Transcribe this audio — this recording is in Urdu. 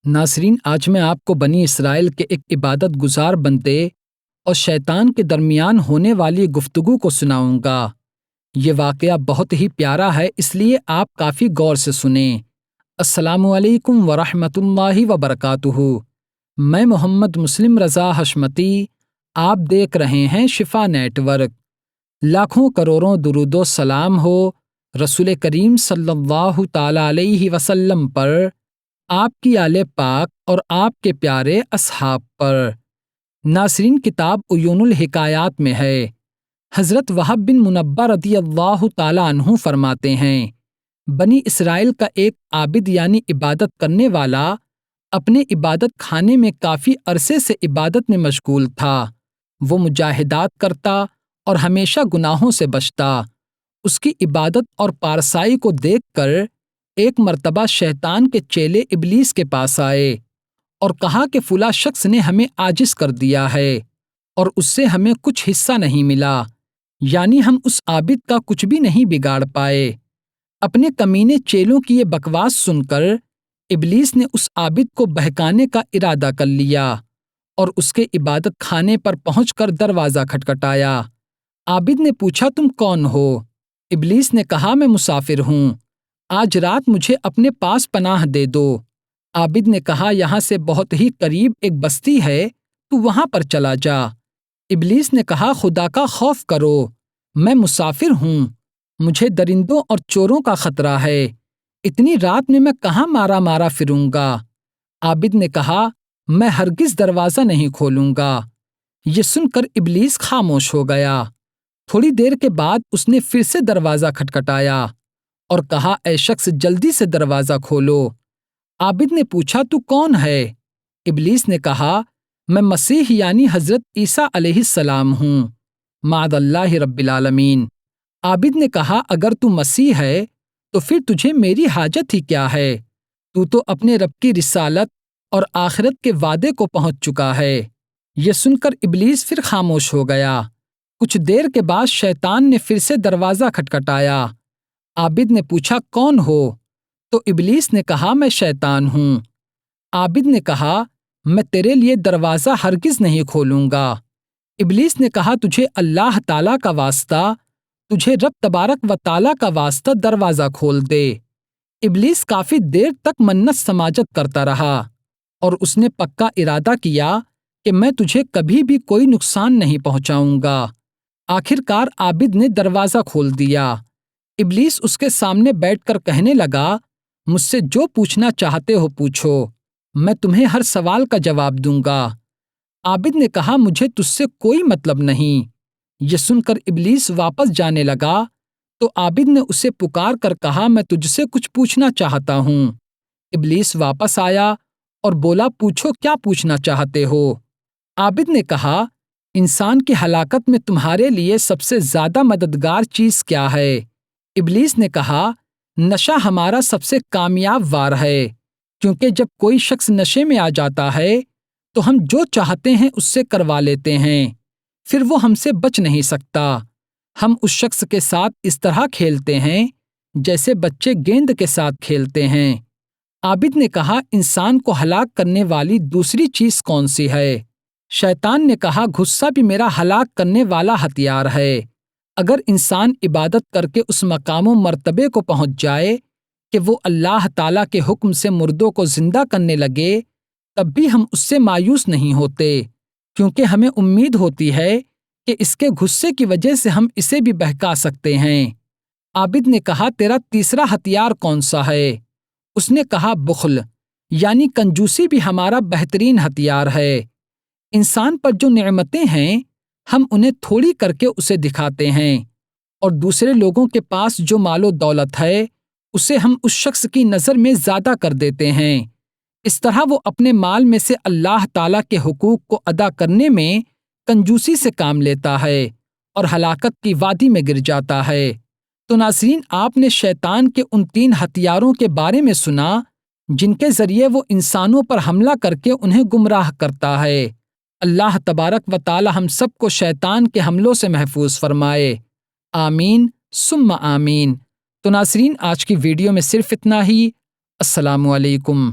ناظرین، آج میں آپ کو بنی اسرائیل کے ایک عبادت گزار بندے اور شیطان کے درمیان ہونے والی گفتگو کو سناؤں گا۔ یہ واقعہ بہت ہی پیارا ہے، اس لیے آپ کافی غور سے سنیں۔ السلام علیکم ورحمۃ اللہ وبرکاتہ۔ میں محمد مسلم رضا حشمتی، آپ دیکھ رہے ہیں شفا نیٹ ورک۔ لاکھوں کروڑوں درود و سلام ہو رسول کریم صلی اللہ تعالی علیہ وسلم پر، آپ کی آل پاک اور آپ کے پیارے اصحاب پر۔ ناصرین، کتاب عیون الحکایات میں ہے، حضرت وہب بن منبہ رضی اللہ تعالی عنہ فرماتے ہیں، بنی اسرائیل کا ایک عابد یعنی عبادت کرنے والا اپنے عبادت خانے میں کافی عرصے سے عبادت میں مشغول تھا۔ وہ مجاہدات کرتا اور ہمیشہ گناہوں سے بچتا۔ اس کی عبادت اور پارسائی کو دیکھ کر ایک مرتبہ شیطان کے چیلے ابلیس کے پاس آئے اور کہا کہ فلاں شخص نے ہمیں عاجز کر دیا ہے اور اس سے ہمیں کچھ حصہ نہیں ملا، یعنی ہم اس عابد کا کچھ بھی نہیں بگاڑ پائے۔ اپنے کمینے چیلوں کی یہ بکواس سن کر ابلیس نے اس عابد کو بہکانے کا ارادہ کر لیا اور اس کے عبادت خانے پر پہنچ کر دروازہ کھٹکھٹایا۔ عابد نے پوچھا، تم کون ہو؟ ابلیس نے کہا، میں مسافر ہوں، آج رات مجھے اپنے پاس پناہ دے دو۔ عابد نے کہا، یہاں سے بہت ہی قریب ایک بستی ہے، تو وہاں پر چلا جا۔ ابلیس نے کہا، خدا کا خوف کرو، میں مسافر ہوں، مجھے درندوں اور چوروں کا خطرہ ہے، اتنی رات میں کہاں مارا مارا پھروں گا۔ عابد نے کہا، میں ہرگز دروازہ نہیں کھولوں گا۔ یہ سن کر ابلیس خاموش ہو گیا۔ تھوڑی دیر کے بعد اس نے پھر سے دروازہ کھٹکھٹایا اور کہا، اے شخص، جلدی سے دروازہ کھولو۔ عابد نے پوچھا، تو کون ہے؟ ابلیس نے کہا، میں مسیح یعنی حضرت عیسیٰ علیہ السلام ہوں، معاذ اللہ رب العالمین۔ عابد نے کہا، اگر تو مسیح ہے تو پھر تجھے میری حاجت ہی کیا ہے؟ تو اپنے رب کی رسالت اور آخرت کے وعدے کو پہنچ چکا ہے۔ یہ سن کر ابلیس پھر خاموش ہو گیا۔ کچھ دیر کے بعد شیطان نے پھر سے دروازہ کھٹکھٹایا۔ عابد نے پوچھا، کون ہو؟ تو ابلیس نے کہا، میں شیطان ہوں۔ عابد نے کہا، میں تیرے لیے دروازہ ہرگز نہیں کھولوں گا۔ ابلیس نے کہا، تجھے اللہ تعالیٰ کا واسطہ، تجھے رب تبارک و تعالیٰ کا واسطہ دروازہ کھول دے۔ ابلیس کافی دیر تک منت سماجت کرتا رہا اور اس نے پکا ارادہ کیا کہ میں تجھے کبھی بھی کوئی نقصان نہیں پہنچاؤں گا۔ آخر کار عابد نے دروازہ کھول دیا۔ ابلیس اس کے سامنے بیٹھ کر کہنے لگا، مجھ سے جو پوچھنا چاہتے ہو پوچھو، میں تمہیں ہر سوال کا جواب دوں گا۔ عابد نے کہا، مجھے تجھ سے کوئی مطلب نہیں۔ یہ سن کر ابلیس واپس جانے لگا تو عابد نے اسے پکار کر کہا، میں تجھ سے کچھ پوچھنا چاہتا ہوں۔ ابلیس واپس آیا اور بولا، پوچھو، کیا پوچھنا چاہتے ہو؟ عابد نے کہا، انسان کی ہلاکت میں تمہارے لیے سب سے زیادہ مددگار چیز کیا ہے؟ ابلیس نے کہا، نشہ ہمارا سب سے کامیاب وار ہے، کیونکہ جب کوئی شخص نشے میں آ جاتا ہے تو ہم جو چاہتے ہیں اس سے کروا لیتے ہیں، پھر وہ ہم سے بچ نہیں سکتا۔ ہم اس شخص کے ساتھ اس طرح کھیلتے ہیں جیسے بچے گیند کے ساتھ کھیلتے ہیں۔ عابد نے کہا، انسان کو ہلاک کرنے والی دوسری چیز کون سی ہے؟ شیطان نے کہا، غصہ بھی میرا ہلاک کرنے والا ہتھیار ہے۔ اگر انسان عبادت کر کے اس مقام و مرتبے کو پہنچ جائے کہ وہ اللہ تعالیٰ کے حکم سے مردوں کو زندہ کرنے لگے، تب بھی ہم اس سے مایوس نہیں ہوتے، کیونکہ ہمیں امید ہوتی ہے کہ اس کے غصے کی وجہ سے ہم اسے بھی بہکا سکتے ہیں۔ عابد نے کہا، تیرا تیسرا ہتھیار کون سا ہے؟ اس نے کہا، بخل، یعنی کنجوسی بھی ہمارا بہترین ہتھیار ہے۔ انسان پر جو نعمتیں ہیں ہم انہیں تھوڑی کر کے اسے دکھاتے ہیں، اور دوسرے لوگوں کے پاس جو مال و دولت ہے اسے ہم اس شخص کی نظر میں زیادہ کر دیتے ہیں۔ اس طرح وہ اپنے مال میں سے اللہ تعالیٰ کے حقوق کو ادا کرنے میں کنجوسی سے کام لیتا ہے اور ہلاکت کی وادی میں گر جاتا ہے۔ تو ناظرین، آپ نے شیطان کے ان 3 ہتھیاروں کے بارے میں سنا جن کے ذریعے وہ انسانوں پر حملہ کر کے انہیں گمراہ کرتا ہے۔ اللہ تبارک و تعالی ہم سب کو شیطان کے حملوں سے محفوظ فرمائے، آمین ثم آمین۔ تو ناظرین، آج کی ویڈیو میں صرف اتنا ہی۔ السلام علیکم۔